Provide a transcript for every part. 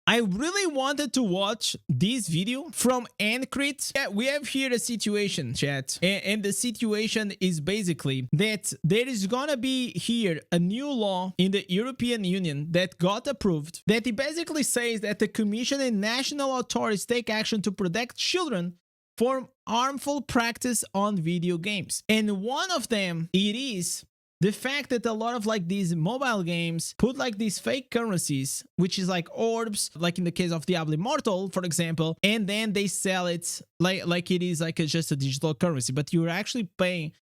I really wanted to watch this video from 𝙀𝙋𝙋𝘼𝙉𝘿. Yeah, we have here a situation, chat, and the situation is basically that there is gonna be here a new law in the European Union that got approved, that it basically says that the Commission and national authorities take action to protect children from harmful practice on video games. And one of them, it is the fact that a lot of like these mobile games put like these fake currencies, which is like orbs, like in the case of Diablo Immortal, for example, and then they sell it like it is like just a digital currency, but you're actually paying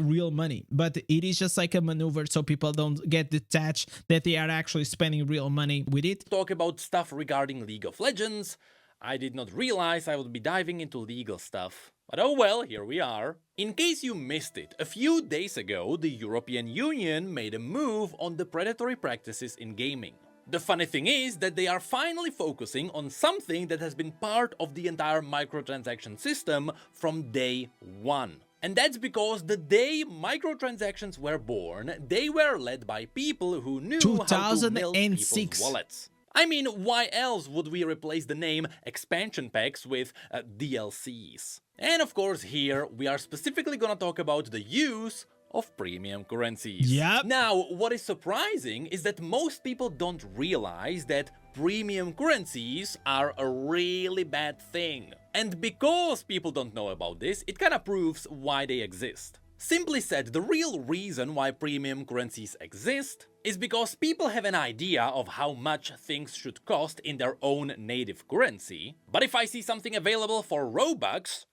real money. But it is just like a maneuver so people don't get detached that they are actually spending real money with it. Talk about stuff regarding League of Legends. I did not realize I would be diving into legal stuff. But oh well, here we are. In case you missed it, a few days ago the European Union made a move on the predatory practices in gaming. The funny thing is that they are finally focusing on something that has been part of the entire microtransaction system from day one. And that's because the day microtransactions were born, they were led by people who knew how to milk people's wallets. I mean, why else would we replace the name expansion packs with DLCs? And of course here we are specifically gonna talk about the use of premium currencies. Yep. Now, what is surprising is that most people don't realize that premium currencies are a really bad thing. And because people don't know about this, it kinda proves why they exist. Simply said, the real reason why premium currencies exist is because people have an idea of how much things should cost in their own native currency, but if I see something available for Robux,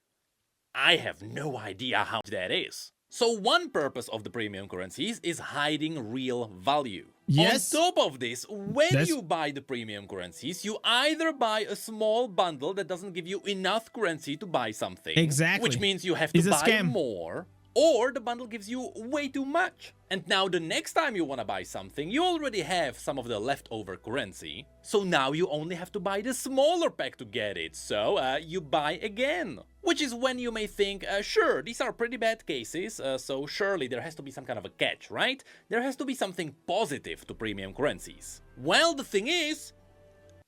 I have no idea how much that is. So one purpose of the premium currencies is hiding real value. Yes. On top of this, when you buy the premium currencies, you either buy a small bundle that doesn't give you enough currency to buy something, exactly, which means you have to buy more, or the bundle gives you way too much. And now the next time you want to buy something, you already have some of the leftover currency, so now you only have to buy the smaller pack to get it, so you buy again. Which is when you may think, sure, these are pretty bad cases, so surely there has to be some kind of a catch, right? There has to be something positive to premium currencies. Well, the thing is,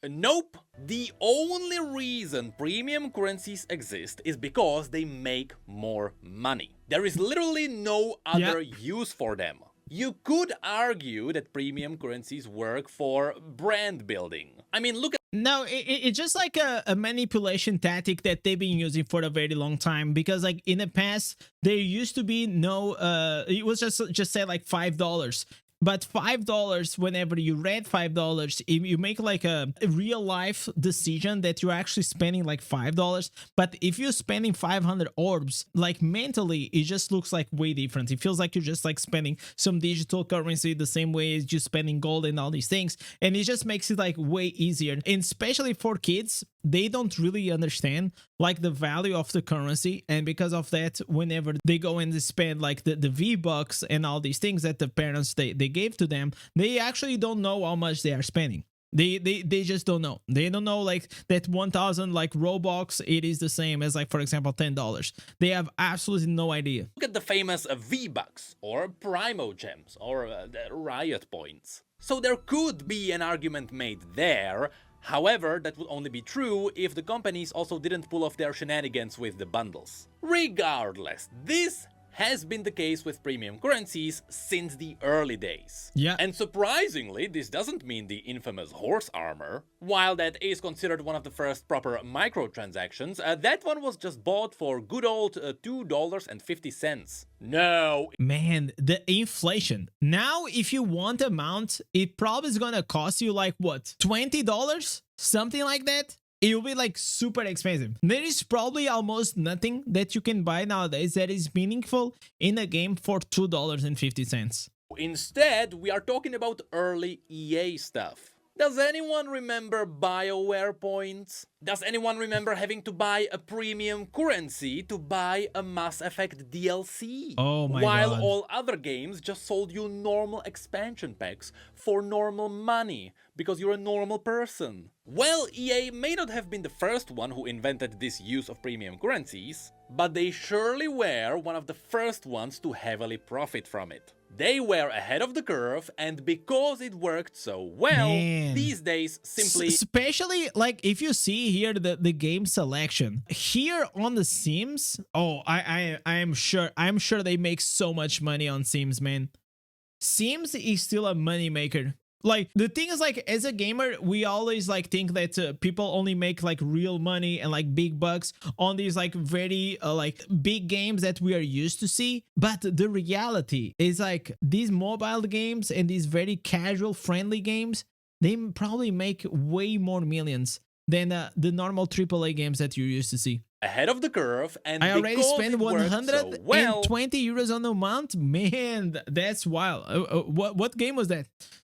nope. The only reason premium currencies exist is because they make more money. There is literally no other use for them. You could argue that premium currencies work for brand building. I mean, look at... No, it's just like a manipulation tactic that they've been using for a very long time, because like in the past there used to be no it was just say like $5. But $5, whenever you read $5, if you make like a real life decision that you're actually spending like $5. But if you're spending 500 orbs, like mentally, it just looks like way different. It feels like you're just like spending some digital currency the same way as you spending gold and all these things. And it just makes it like way easier. And especially for kids, they don't really understand like the value of the currency, and because of that, whenever they go and they spend like the V-Bucks and all these things that the parents they gave to them, they actually don't know how much they are spending. They just don't know. They don't know like that 1,000 like Robux, it is the same as like, for example, $10. They have absolutely no idea. Look at the famous V-Bucks or Primo Gems or the Riot Points. So there could be an argument made there. However, that would only be true if the companies also didn't pull off their shenanigans with the bundles. Regardless, this has been the case with premium currencies since the early days. Yeah. And surprisingly, this doesn't mean the infamous horse armor. While that is considered one of the first proper microtransactions, that one was just bought for good old $2.50. No. Man, the inflation. Now, if you want a mount, it probably is gonna cost you like what, $20? Something like that? It will be like super expensive. There is probably almost nothing that you can buy nowadays that is meaningful in a game for $2.50. Instead, we are talking about early EA stuff. Does anyone remember BioWare points? Does anyone remember having to buy a premium currency to buy a Mass Effect DLC? Oh my While God. all other games just sold you normal expansion packs for normal money, because you're a normal person. Well, EA may not have been the first one who invented this use of premium currencies, but they surely were one of the first ones to heavily profit from it. They were ahead of the curve, and because it worked so well, Man. these days simply... Especially, like, if you see here the game selection, here on the Sims, oh, I'm sure they make so much money on Sims, man. Sims is still a money maker. Like, the thing is, like, as a gamer, we always like think that people only make like real money and like big bucks on these like very like big games that we are used to see. But the reality is, like, these mobile games and these very casual friendly games, they probably make way more millions than the normal AAA games that you're used to see. Ahead of the curve, and I already spent 120 so well, euros on a month. Man, that's wild. What game was that?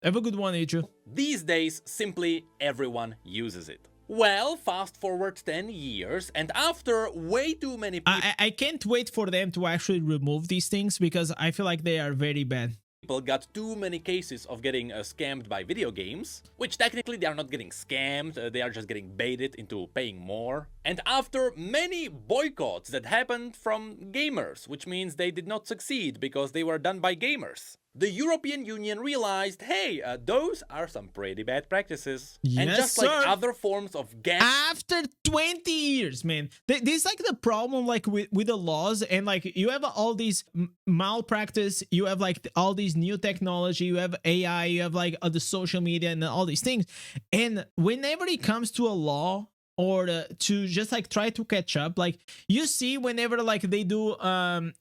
Have a good one, Ichu. these days simply everyone uses it. Well, fast forward 10 years, and after way too many I can't wait for them to actually remove these things because I feel like they are very bad. people got too many cases of getting scammed by video games, which technically they are not getting scammed, they are just getting baited into paying more. And after many boycotts that happened from gamers, which means they did not succeed because they were done by gamers, the European Union realized, hey, those are some pretty bad practices. And Yes, just sir. like other forms of gambling, After 20 years, man. This is like the problem, like, with the laws, and like you have all these malpractice, you have like all these new technology, you have AI, you have like the social media and all these things. And whenever it comes to a law, or to just like try to catch up, like you see whenever like they do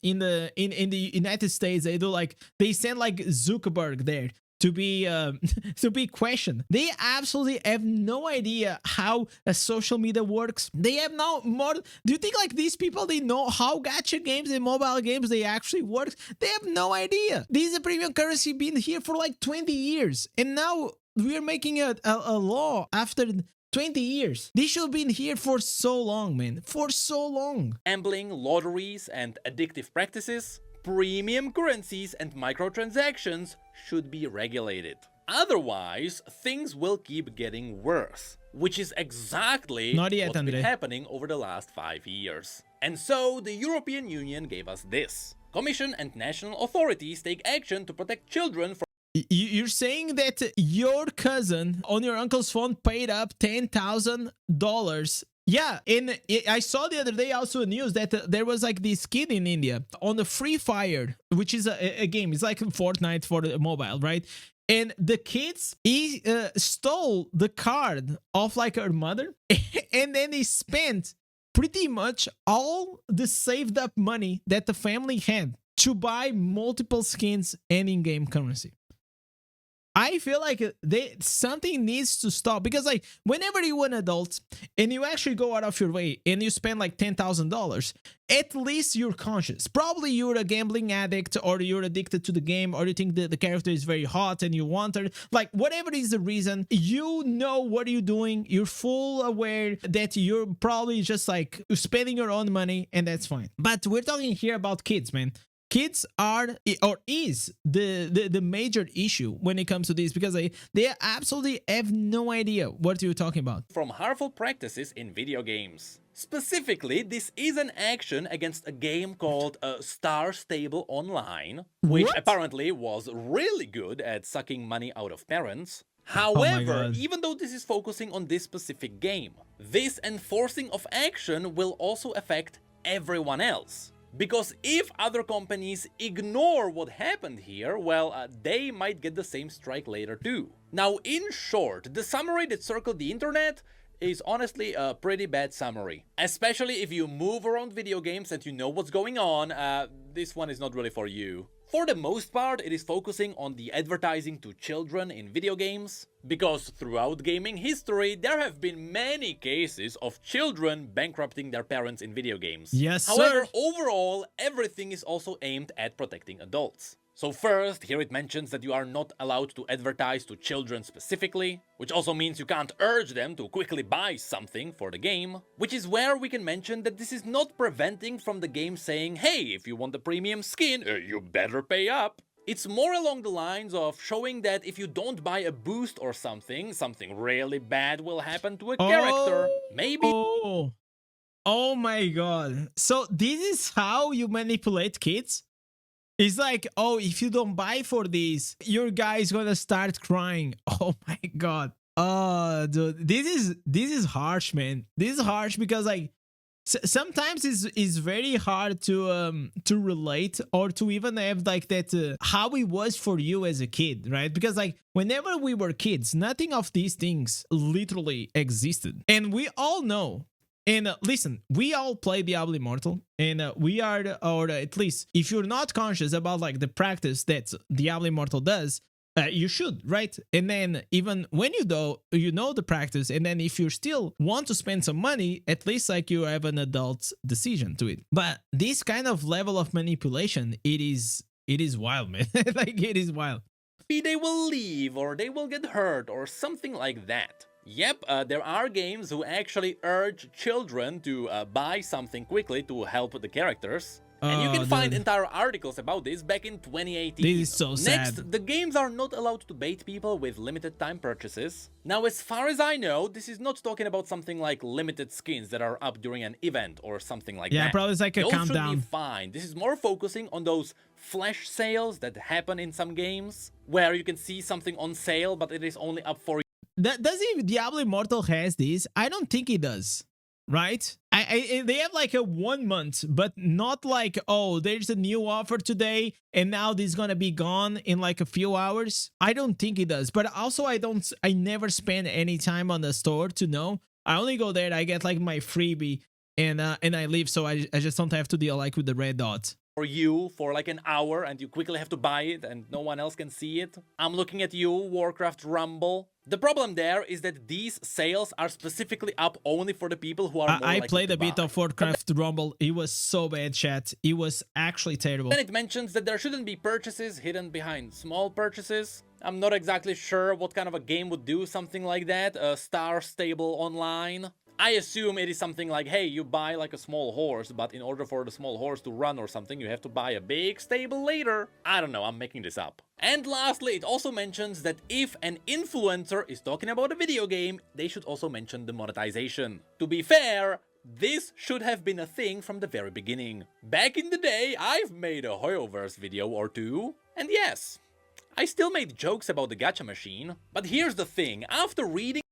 in the United States, they do like they send like Zuckerberg there to be to be questioned. They absolutely have no idea how a social media works. They have no more. Do you think like these people, they know how gacha games and mobile games they actually work? They have no idea. This is a premium currency been here for like 20 years, and now we are making a law after 20 years. This should have been here for so long, man. For so long. lotteries, and addictive practices, premium currencies and microtransactions should be regulated. Otherwise, things will keep getting worse, which is exactly Not yet, what's been Andre. happening over the last 5 years. And so the European Union gave us this. Commission and national authorities take action to protect children from You're saying that your cousin on your uncle's phone paid up $10,000? Yeah, and I saw the other day also news that there was like this kid in India on the Free Fire, which is a game. It's like Fortnite for the mobile, right? And the kids, he stole the card of like her mother, and then he spent pretty much all the saved up money that the family had to buy multiple skins and in-game currency. I feel like something needs to stop, because like whenever you're an adult and you actually go out of your way and you spend like $10,000, at least you're conscious. Probably you're a gambling addict, or you're addicted to the game, or you think that the character is very hot and you want her. Like whatever is the reason, you know what you're doing. You're full aware that you're probably just like spending your own money, and that's fine. But we're talking here about kids, man. Kids are, or is, the major issue when it comes to this, because they absolutely have no idea what you're talking about. From harmful practices in video games. Specifically, this is an action against a game called Star Stable Online, which What? apparently was really good at sucking money out of parents. However, God. even though this is focusing on this specific game, this enforcing of action will also affect everyone else. Because if other companies ignore what happened here, well, they might get the same strike later too. Now, in short, the summary that circled the internet is honestly a pretty bad summary. Especially if you move around video games and you know what's going on, this one is not really for you. For the most part, it is focusing on the advertising to children in video games, because throughout gaming history, there have been many cases of children bankrupting their parents in video games. Yes, However, sir. overall, everything is also aimed at protecting adults. So first, here it mentions that you are not allowed to advertise to children specifically, which also means you can't urge them to quickly buy something for the game, which is where we can mention that this is not preventing from the game saying, hey, if you want the premium skin, you better pay up. It's more along the lines of showing that if you don't buy a boost or something really bad will happen to a character. Maybe... Oh my god. So this is how you manipulate kids? It's like, oh, if you don't buy for this, your guy is gonna start crying. Oh my god. Oh, dude, this is harsh, man. This is harsh because like sometimes it's very hard to relate or to even have like that how it was for you as a kid, right? Because like whenever we were kids, nothing of these things literally existed, and we all know. And listen, we all play Diablo Immortal, and we are, or at least if you're not conscious about like the practice that Diablo Immortal does, you should, right? And then even when you know the practice, and then if you still want to spend some money, at least like you have an adult decision to it. But this kind of level of manipulation, it is wild, man. Like it is wild. Maybe they will leave or they will get hurt or something like that. Yep, there are games who actually urge children to buy something quickly to help the characters. And you can find entire articles about this back in 2018. This is so sad. Next, the games are not allowed to bait people with limited time purchases. Now, as far as I know, this is not talking about something like limited skins that are up during an event or something like that. Yeah, probably it's like a Those countdown. should be fine. This is more focusing on those flash sales that happen in some games, where you can see something on sale, but it is only up for... Does Diablo Immortal has this? I don't think it does. Right? They have like a 1 month, but not like, oh, there's a new offer today and now this is gonna be gone in like a few hours. I don't think it does. But also I never spend any time on the store to know. I only go there, I get like my freebie and I leave, so I just don't have to deal like with the red dot. For you for like an hour and you quickly have to buy it and no one else can see it. I'm looking at you, Warcraft Rumble. The problem there is that these sales are specifically up only for the people who are more I likely played to a bit buy. of Warcraft Rumble. It was so bad, chat. It was actually terrible. Then it mentions that there shouldn't be purchases hidden behind small purchases. I'm not exactly sure what kind of a game would do something like that. A star stable online. I assume it is something like, hey, you buy like a small horse, but in order for the small horse to run or something, you have to buy a big stable later. I don't know, I'm making this up. And lastly, it also mentions that if an influencer is talking about a video game, they should also mention the monetization. To be fair, this should have been a thing from the very beginning. Back in the day, I've made a 𝙀𝙓𝙋𝘼𝙉𝘿 video or two, and yes, I still made jokes about the gacha machine. But here's the thing, after reading...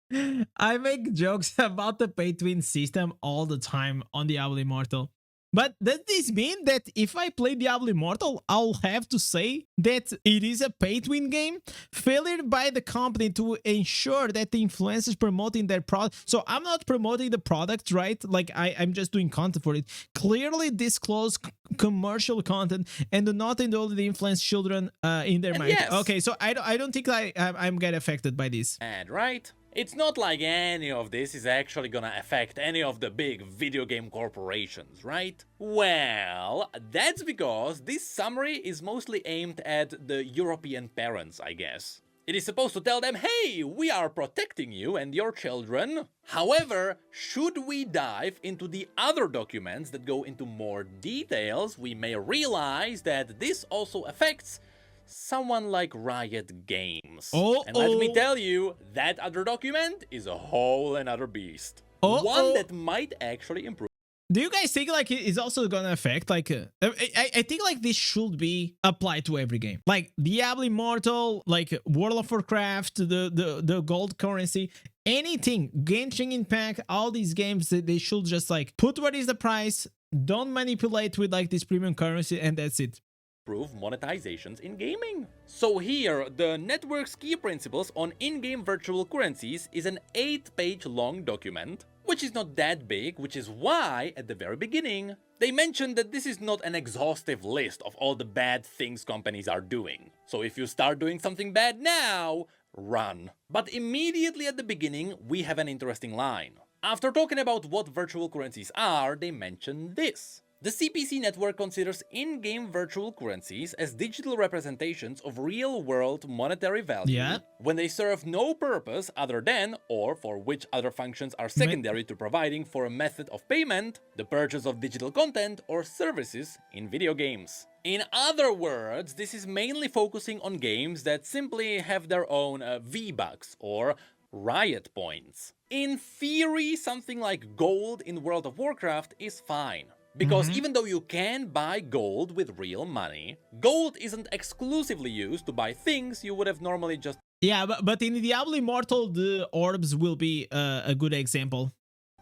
I make jokes about the pay-to-win system all the time on Diablo Immortal. But does this mean that if I play Diablo Immortal, I'll have to say that it is a pay-to-win game? Failure by the company to ensure that the influencers promoting their product... So I'm not promoting the product, right? Like I'm just doing content for it. Clearly disclose commercial content and do not indulge the influence children in their mind. Yes. Okay, so I don't think I'm get affected by this. And right? It's not like any of this is actually gonna affect any of the big video game corporations, right? Well, that's because this summary is mostly aimed at the European parents, I guess. It is supposed to tell them, hey, we are protecting you and your children. However, should we dive into the other documents that go into more details, we may realize that this also affects someone like Riot Games. And let me tell you, that other document is a whole another beast. One that might actually improve. Do you guys think like it's also gonna affect like I think like this should be applied to every game, like Diablo Immortal, like World of Warcraft, the gold currency, anything, Genshin Impact, all these games, they should just like put what is the price, don't manipulate with like this premium currency, and that's it. Improve monetizations in gaming. So here, the network's key principles on in-game virtual currencies is an 8-page long document, which is not that big, which is why, at the very beginning, they mentioned that this is not an exhaustive list of all the bad things companies are doing. So if you start doing something bad now, run. But immediately at the beginning, we have an interesting line. After talking about what virtual currencies are, they mention this. The CPC network considers in-game virtual currencies as digital representations of real-world monetary value when they serve no purpose other than, or for which other functions are secondary to providing for a method of payment, the purchase of digital content or services in video games. In other words, this is mainly focusing on games that simply have their own V-Bucks or Riot points. In theory, something like gold in World of Warcraft is fine. Because even though you can buy gold with real money, gold isn't exclusively used to buy things you would have normally just Yeah, but in Diablo Immortal, the orbs will be a good example.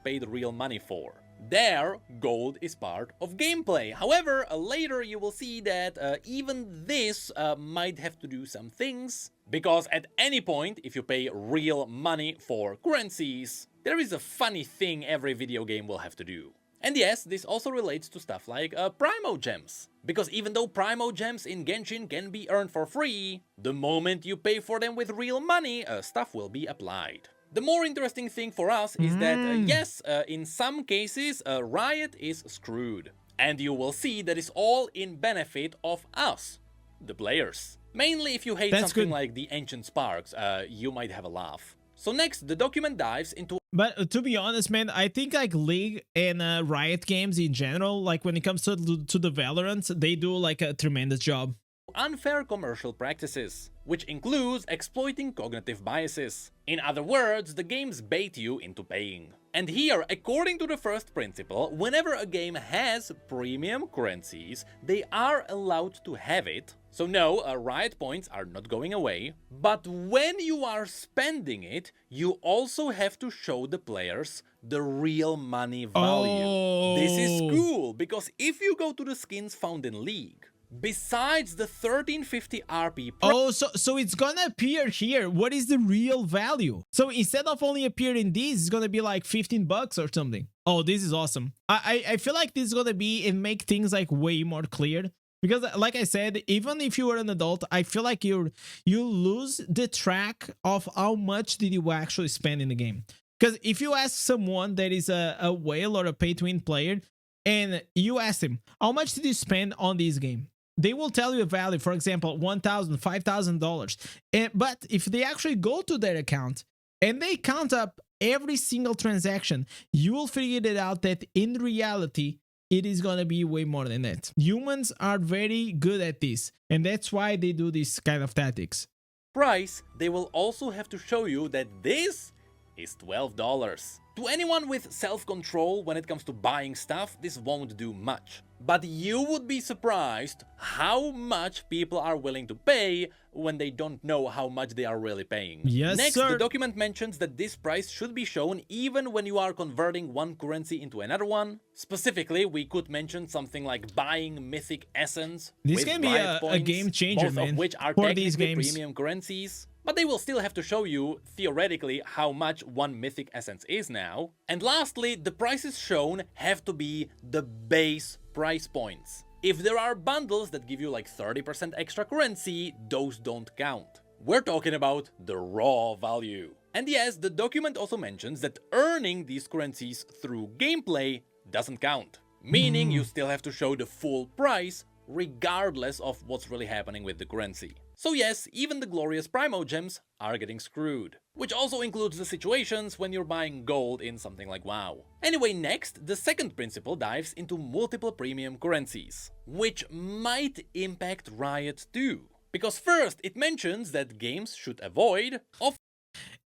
paid real money for. There, gold is part of gameplay. However, later you will see that even this might have to do some things, because at any point, if you pay real money for currencies, there is a funny thing every video game will have to do. And yes, this also relates to stuff like Primo Gems. Because even though Primo Gems in Genshin can be earned for free, the moment you pay for them with real money, stuff will be applied. The more interesting thing for us is that, yes, in some cases, Riot is screwed. And you will see that it's all in benefit of us, the players. Mainly if you hate something like the Ancient Sparks, you might have a laugh. So next, the document dives into... But to be honest, man, I think like League and Riot games in general, like when it comes to the Valorant, they do like a tremendous job. Unfair commercial practices, which includes exploiting cognitive biases. In other words, the games bait you into paying. And here, according to the first principle, whenever a game has premium currencies, they are allowed to have it. So no, Riot points are not going away. But when you are spending it, you also have to show the players the real money value. Oh. This is cool, because if you go to the skins found in League, besides the 1350 RP... Oh, so it's gonna appear here. What is the real value? So instead of only appearing these, it's gonna be like 15 bucks or something. Oh, this is awesome. I feel like this is gonna be and make things like way more clear. Because like I said, even if you are an adult, I feel like you lose the track of how much did you actually spend in the game. Because if you ask someone that is a whale or a pay-to-win player, and you ask them, how much did you spend on this game? They will tell you a value, for example, $1,000, $5,000. But if they actually go to their account and they count up every single transaction, you will figure it out that in reality, it is going to be way more than that. Humans are very good at this, and that's why they do this kind of tactics. Price, they will also have to show you that this is $12. To anyone with self-control when it comes to buying stuff, this won't do much. But you would be surprised how much people are willing to pay when they don't know how much they are really paying. Yes, Next, sir. the document mentions that this price should be shown even when you are converting one currency into another one. Specifically, we could mention something like buying Mythic Essence. This can be a game changer, both man, of which are for technically these games. premium currencies. But they will still have to show you, theoretically, how much one Mythic Essence is now. And lastly, the prices shown have to be the base price points. If there are bundles that give you like 30% extra currency, those don't count. We're talking about the raw value. And yes, the document also mentions that earning these currencies through gameplay doesn't count. Meaning you still have to show the full price regardless of what's really happening with the currency. So yes, even the glorious Primo Gems are getting screwed. Which also includes the situations when you're buying gold in something like WoW. Anyway, next, the second principle dives into multiple premium currencies, which might impact Riot too. Because first, it mentions that games should avoid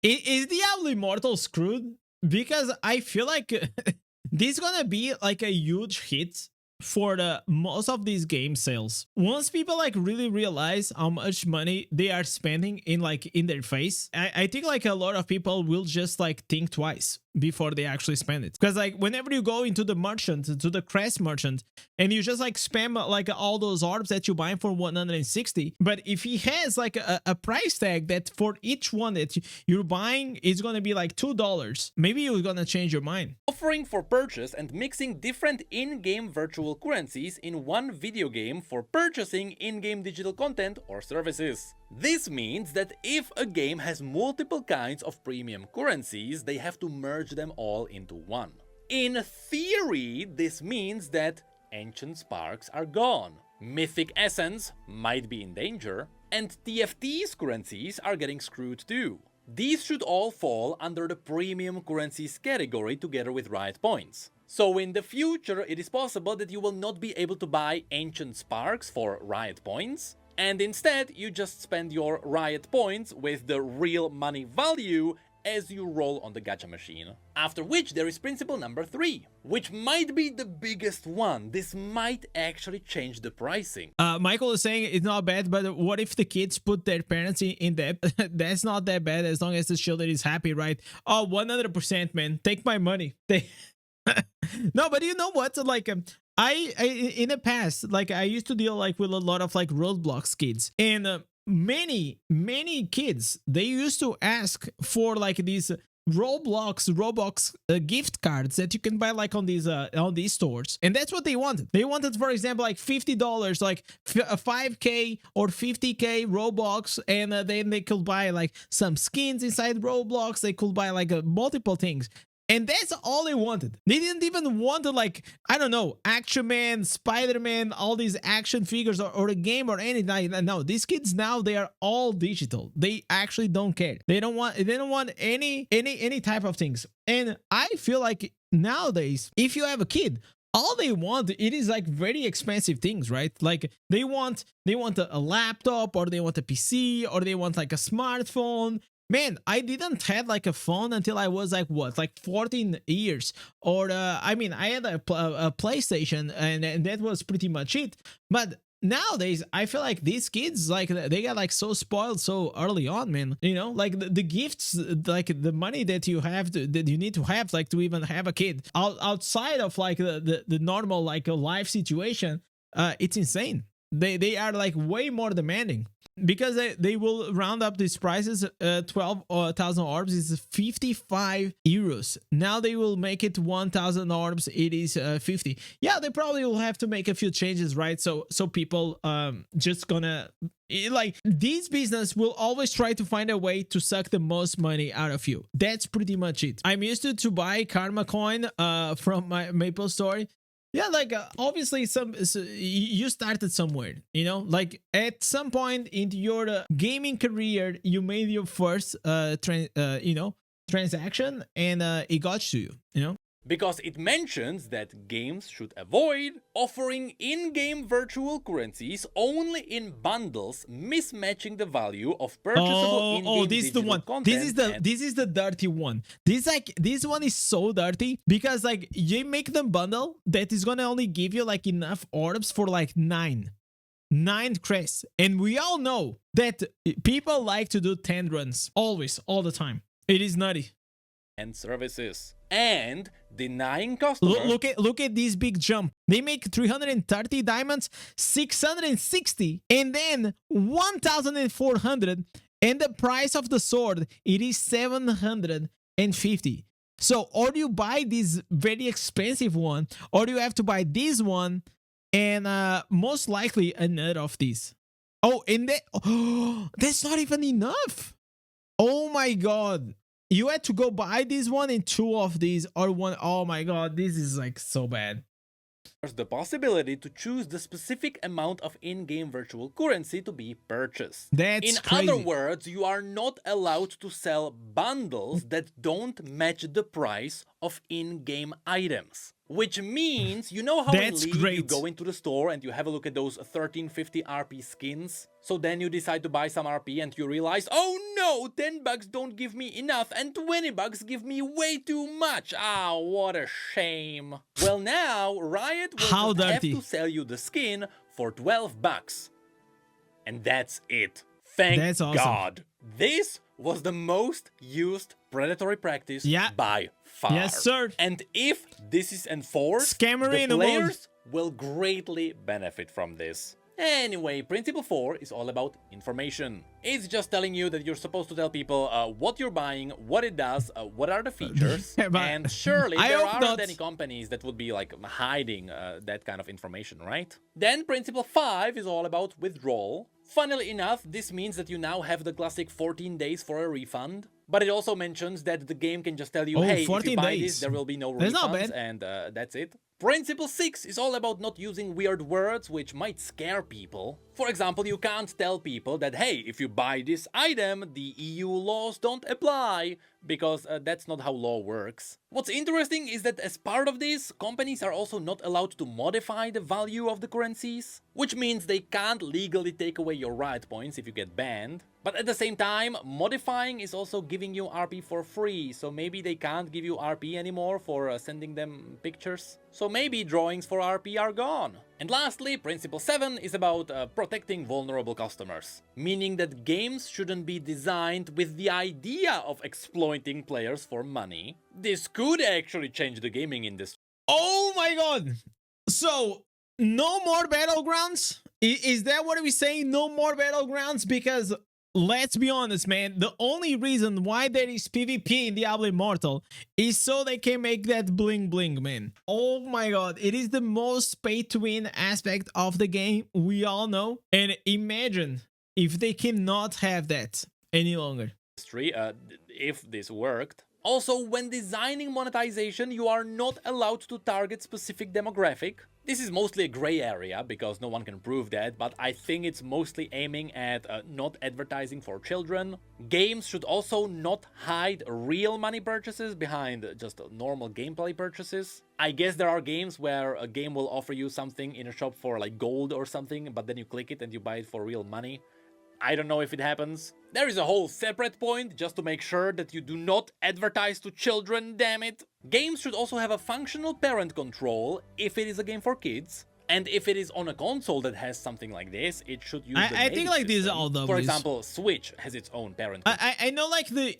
Is Diablo Immortal screwed? Because I feel like this is gonna be like a huge hit for the most of these game sales. Once people like really realize how much money they are spending in their face, I think like a lot of people will just like think twice before they actually spend it. Because like whenever you go into the merchant, to the crest merchant, and you just like spam like all those orbs that you buy for 160, but if he has like a price tag that for each one that you're buying is gonna be like $2, maybe you're gonna change your mind. Offering for purchase and mixing different in-game virtual currencies in one video game for purchasing in-game digital content or services. This means that if a game has multiple kinds of premium currencies, they have to merge them all into one. In theory, this means that Ancient Sparks are gone, Mythic Essence might be in danger, and TFT's currencies are getting screwed too. These should all fall under the premium currencies category together with Riot points. So in the future, it is possible that you will not be able to buy Ancient Sparks for Riot points, and instead you just spend your Riot points with the real money value as you roll on the gacha machine. After which there is principle number 3, which might be the biggest one. This might actually change the pricing. Michael is saying it's not bad, but what if the kids put their parents in debt? That's not that bad as long as the children is happy, right? Oh, 100%, man. Take my money. No, but you know what? Like, I in the past, like I used to deal like with a lot of like Roblox kids, and many kids, they used to ask for like these Roblox gift cards that you can buy like on these stores, and that's what they wanted. They wanted, for example, like $50, like 5k or 50k Roblox, and then they could buy like some skins inside Roblox. They could buy like multiple things. And that's all they wanted. They didn't even want to, like, I don't know, Action Man, Spider-Man, all these action figures or a game or anything. No, these kids now, they are all digital. They actually don't care. They don't want any type of things. And I feel like nowadays, if you have a kid, all they want, it is like very expensive things, right? Like they want a laptop, or they want a PC, or they want like a smartphone. Man, I didn't have like a phone until I was like, what, like 14 years. Or, I mean, I had a PlayStation, and that was pretty much it. But nowadays, I feel like these kids, like, they got like so spoiled so early on, man. You know, like the gifts, like the money that you have that you need to have, like, to even have a kid outside of like the normal like a life situation, it's insane. They are like way more demanding, because they will round up these prices. 12,000 orbs is 55 euros. Now they will make it 1,000 orbs. It is 50. Yeah, they probably will have to make a few changes, right? So people just gonna, like, this business will always try to find a way to suck the most money out of you. That's pretty much it. I'm used to buy Karma coin from my Maple Story. Yeah, like obviously you started somewhere, you know, like at some point in your gaming career, you made your first transaction, and it got to you, you know. Because it mentions that games should avoid offering in-game virtual currencies only in bundles, mismatching the value of purchasable in-game this is the one. content. This is the dirty one. This one is so dirty, because like you make them bundle that is gonna only give you like enough orbs for like nine crests, and we all know that people like to do 10 runs always, all the time. It is nutty. And services, and denying customers. Look at this big jump. They make 330 diamonds, 660, and then 1,400, and the price of the sword, it is 750. So or you buy this very expensive one, or you have to buy this one, and most likely another of these. Oh, and that's not even enough. Oh my god. You had to go buy this one and 2 of these, or one. Oh my god, this is like so bad. There's the possibility to choose the specific amount of in-game virtual currency to be purchased. That's crazy. In other words, you are not allowed to sell bundles that don't match the price of in-game items. Which means, you know how in League you go into the store and you have a look at those 1350 RP skins? So then you decide to buy some RP and you realize, oh no, 10 bucks don't give me enough and 20 bucks give me way too much. Ah, what a shame. Well, now Riot will just have to sell you the skin for 12 bucks. And that's it. Thank God. This was the most used predatory practice by far. Yes, sir. And if this is enforced, the players will greatly benefit from this. Anyway, Principle 4 is all about information. It's just telling you that you're supposed to tell people what you're buying, what it does, what are the features, and surely there aren't any companies that would be like hiding that kind of information, right? Then Principle 5 is all about withdrawal. Funnily enough, this means that you now have the classic 14 days for a refund. But it also mentions that the game can just tell you, hey, if you buy this, there will be no refunds, and that's it. Principle 6 is all about not using weird words which might scare people. For example, you can't tell people that, hey, if you buy this item, the EU laws don't apply, because that's not how law works. What's interesting is that as part of this, companies are also not allowed to modify the value of the currencies, which means they can't legally take away your riot points if you get banned. But at the same time, modifying is also giving you RP for free, so maybe they can't give you RP anymore for sending them pictures. So maybe drawings for RP are gone. And lastly, Principle 7 is about protecting vulnerable customers, meaning that games shouldn't be designed with the idea of exploiting players for money. This could actually change the gaming industry. Oh my god! So, no more battlegrounds? Is that what we're saying? No more battlegrounds? Because let's be honest, man, the only reason why there is PvP in Diablo Immortal is so they can make that bling bling, man. Oh my god, it is the most pay-to-win aspect of the game, we all know. And imagine if they cannot have that any longer. If this worked. Also, when designing monetization, you are not allowed to target specific demographic. This is mostly a gray area, because no one can prove that, but I think it's mostly aiming at not advertising for children. Games should also not hide real money purchases behind just normal gameplay purchases. I guess there are games where a game will offer you something in a shop for like gold or something, but then you click it and you buy it for real money. I don't know if it happens. There is a whole separate point just to make sure that you do not advertise to children, damn it. Games should also have a functional parent control if it is a game for kids. And if it is on a console that has something like this, it should use the I think like system. these are all W's. For example, Switch has its own parent control. I know like the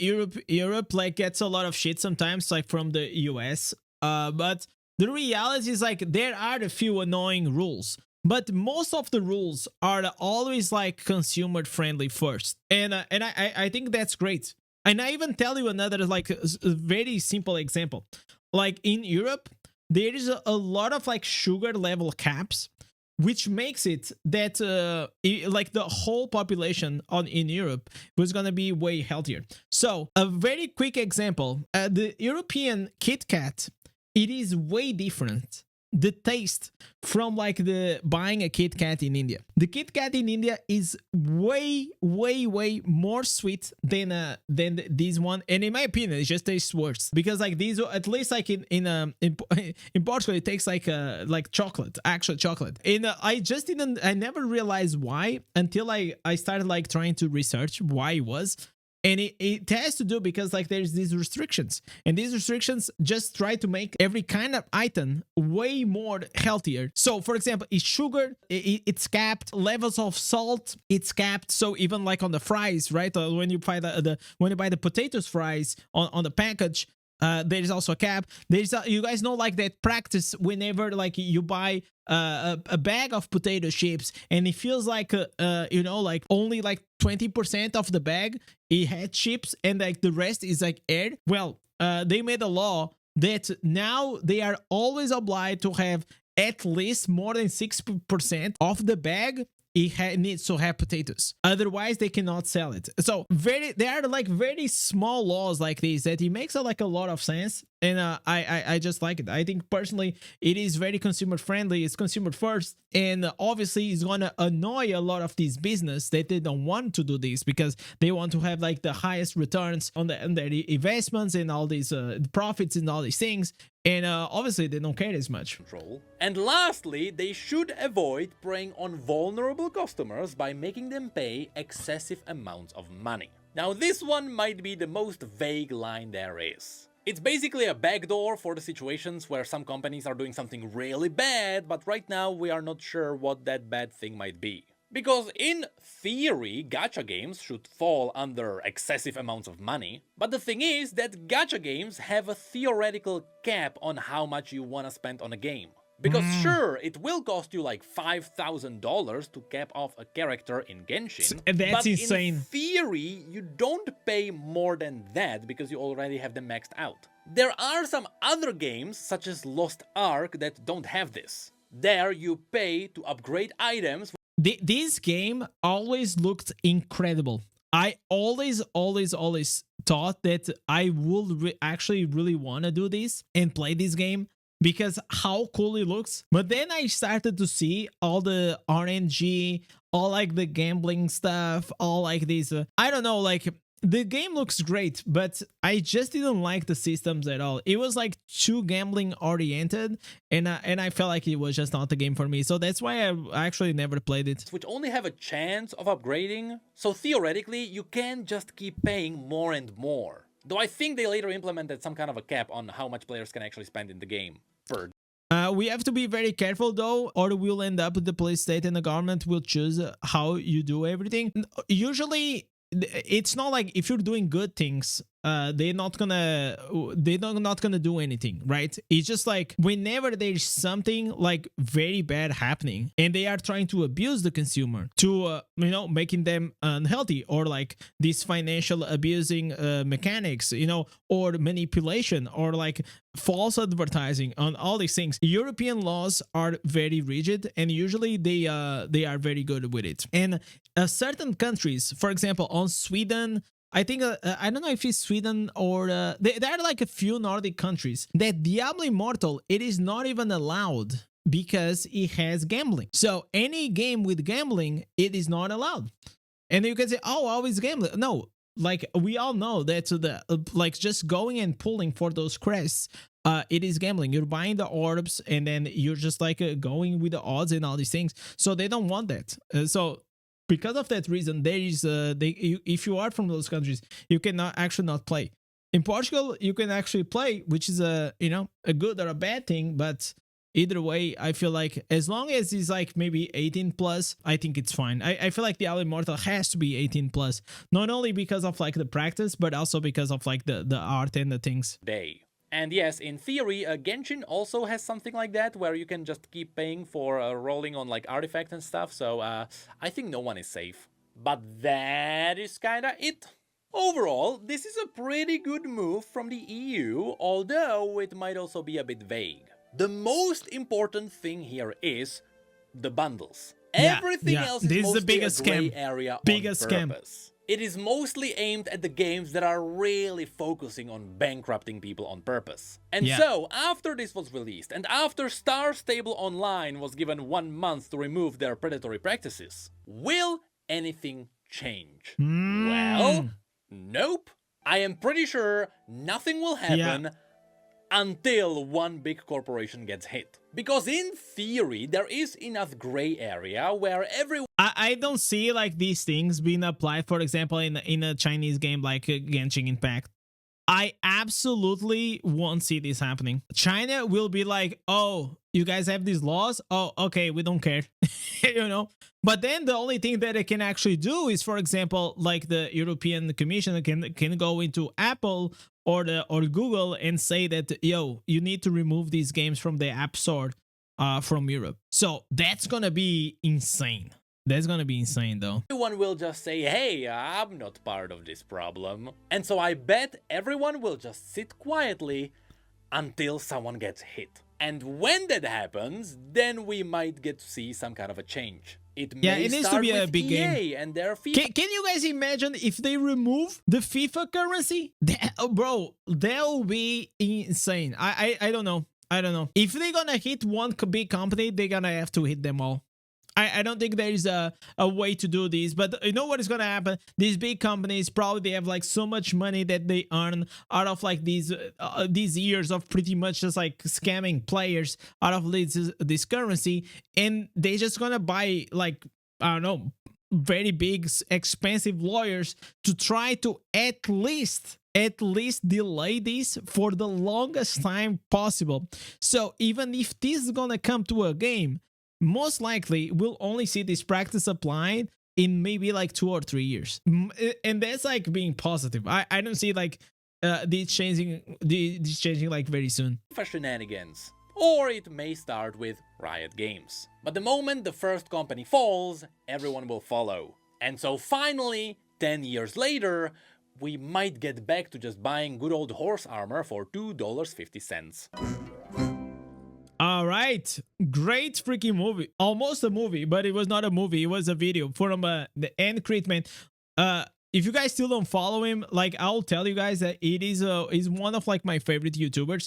Europe like gets a lot of shit sometimes, like from the US. But the reality is like there are a few annoying rules. But most of the rules are always like consumer friendly first, and I think that's great. And I even tell you another like a very simple example. Like in Europe, there is a lot of like sugar level caps, which makes it that like the whole population in Europe was gonna be way healthier. So a very quick example: the European Kit Kat, it is way different. The taste from like the buying a Kit Kat in India. The Kit Kat in India is way more sweet than this one, and in my opinion, it just tastes worse because like these, at least like in Portugal, it tastes like chocolate, actual chocolate. And I never realized why until I started like trying to research why it was. And it has to do because like there's these restrictions, and these restrictions just try to make every kind of item way more healthier. So for example, it's sugar, it's capped, levels of salt, it's capped. So even like on the fries, right? When you buy the potatoes fries on the package, there is also a cap. You guys know like that practice whenever like you buy a bag of potato chips and it feels like you know, like only like 20% of the bag it had chips and like the rest is like air. Well, they made a law that now they are always obliged to have at least more than 6% of the bag. It needs to have potatoes, otherwise they cannot sell it. So there are like very small laws like this that it makes like a lot of sense, and I just like it. I think personally it is very consumer friendly. It's consumer first, and obviously it's gonna annoy a lot of these business that they don't want to do this because they want to have like the highest returns on their investments and all these profits and all these things. And obviously they don't care as much. And lastly, they should avoid preying on vulnerable customers by making them pay excessive amounts of money. Now this one might be the most vague line there is. It's basically a backdoor for the situations where some companies are doing something really bad, but right now we are not sure what that bad thing might be. Because in theory, gacha games should fall under excessive amounts of money, but the thing is that gacha games have a theoretical cap on how much you want to spend on a game. Because sure, it will cost you like $5,000 to cap off a character in Genshin, That's but insane. in theory, you don't pay more than that because you already have them maxed out. There are some other games, such as Lost Ark, that don't have this. There you pay to upgrade items. This game always looked incredible. I always thought that I would actually really want to do this and play this game. because how cool it looks. But then I started to see all the RNG, all like the gambling stuff, all like these I don't know, like the game looks great, but I just didn't like the systems at all. It was like too gambling oriented, and I felt like it was just not the game for me. So that's why I actually never played it. Which only have a chance of upgrading, so theoretically you can just keep paying more and more. Though I think they later implemented some kind of a cap on how much players can actually spend in the game per. We have to be very careful though, or we'll end up with the police state and the government will choose how you do everything. Usually it's not like if you're doing good things, they're not gonna do anything, right? It's just like whenever there's something like very bad happening and they are trying to abuse the consumer to you know, making them unhealthy, or like these financial abusing mechanics, you know, or manipulation, or like false advertising, on all these things. European laws are very rigid, and usually they are very good with it. And certain countries, for example, on Sweden, I think I don't know if it's Sweden or there are like a few Nordic countries that Diablo Immortal, it is not even allowed because it has gambling. So any game with gambling, it is not allowed. And you can say, oh, always gambling. No, like we all know that the like just going and pulling for those crests, it is gambling. You're buying the orbs and then you're just like going with the odds and all these things. So they don't want that. So because of that reason, there is if you are from those countries, you cannot actually not play. In Portugal, you can actually play, which is a, you know, a good or a bad thing, but either way, I feel like as long as it's like maybe 18 plus, I think it's fine. I feel like the Diablo Immortal has to be 18 plus, not only because of like the practice, but also because of like the art and the things. And yes, in theory, Genshin also has something like that, where you can just keep paying for rolling on like artifacts and stuff, so I think no one is safe. But that is kinda it. Overall, this is a pretty good move from the EU, although it might also be a bit vague. The most important thing here is the bundles. Everything else is mostly the biggest a gray scam. area Biggest on purpose. It is mostly aimed at the games that are really focusing on bankrupting people on purpose. And so, after this was released, and after Star Stable Online was given 1 month to remove their predatory practices, will anything change? Well, nope. I am pretty sure nothing will happen until one big corporation gets hit. Because in theory, there is enough gray area where everyone... I don't see like these things being applied, for example, in a Chinese game like Genshin Impact. I absolutely won't see this happening. China will be like, oh, you guys have these laws? Oh, okay, we don't care. You know? But then the only thing that it can actually do is, for example, like the European Commission can go into Apple or Google and say that, yo, you need to remove these games from the App Store from Europe. So that's gonna be insane. That's gonna be insane though. Everyone will just say, hey, I'm not part of this problem. And so I bet everyone will just sit quietly until someone gets hit. And when that happens, then we might get to see some kind of a change. It needs to be a big game. And their FIFA. Can you guys imagine if they remove the FIFA currency? Bro, that will be insane. I don't know. I don't know. If they're gonna hit one big company, they're gonna have to hit them all. I don't think there is a way to do this, but you know what is gonna happen? These big companies probably they have like so much money that they earn out of like these years of pretty much just like scamming players out of this currency, and they just gonna buy like, I don't know, very big expensive lawyers to try to at least delay this for the longest time possible. So even if this is gonna come to a game, most likely we'll only see this practice applied in maybe like 2 or 3 years, and that's like being positive. I don't see like this changing like very soon. Shenanigans. Or it may start with Riot Games. But the moment the first company falls, everyone will follow. And so finally, 10 years later, we might get back to just buying good old horse armor for $2.50. All right, great freaking movie. Almost a movie, but it was not a movie. It was a video from the End Treatment. If you guys still don't follow him, like I'll tell you guys that it is one of like my favorite YouTubers.